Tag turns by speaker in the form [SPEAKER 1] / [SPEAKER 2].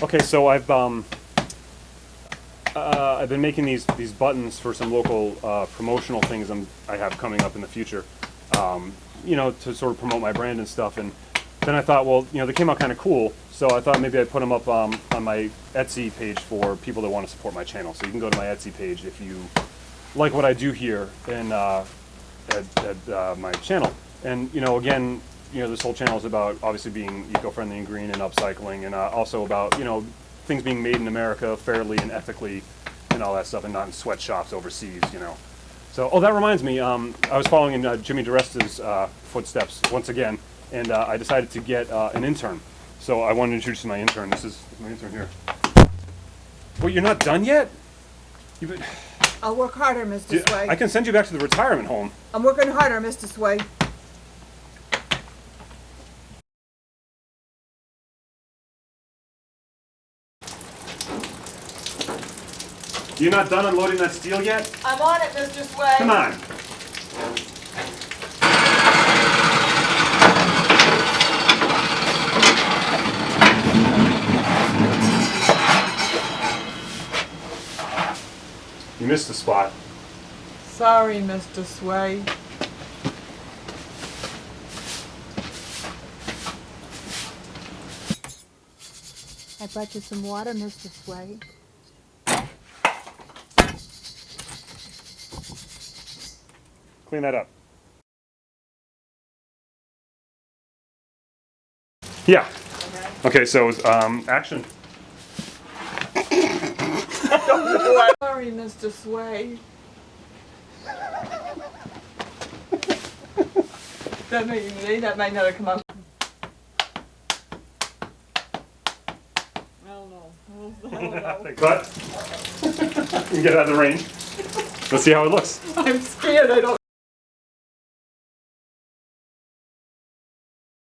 [SPEAKER 1] Okay, so I've been making these buttons for some local promotional things I have coming up in the future, you know, to sort of promote my brand and stuff. And then I thought, well, you know, they came out kind of cool, so I thought maybe I'd put them up on my Etsy page for people that want to support my channel. So you can go to my Etsy page if you like what I do here and at my channel. And you know, again, you know, this whole channel is about obviously being eco-friendly and green and upcycling, and also about, you know, things being made in America fairly and ethically and all that stuff, and not in sweatshops overseas, you know. So, oh, that reminds me, I was following in Jimmy DiResta's footsteps once again, and I decided to get an intern. So I wanted to introduce my intern. This is my intern here. Wait, you're not done yet?
[SPEAKER 2] I'll work harder, Mr. Sway.
[SPEAKER 1] I can send you back to the retirement home.
[SPEAKER 2] I'm working harder, Mr. Sway.
[SPEAKER 1] You're not done unloading that steel yet?
[SPEAKER 2] I'm on it, Mr. Sway.
[SPEAKER 1] Come on. You missed the spot.
[SPEAKER 2] Sorry, Mr. Sway. I brought you some water, Mr. Sway.
[SPEAKER 1] Clean that up. Yeah. Okay, so action.
[SPEAKER 2] Sorry, Mr. Sway. that might not have come out. I don't know.
[SPEAKER 1] Cut. You can get out of the range. Let's see how it looks.
[SPEAKER 2] I'm scared. I don't.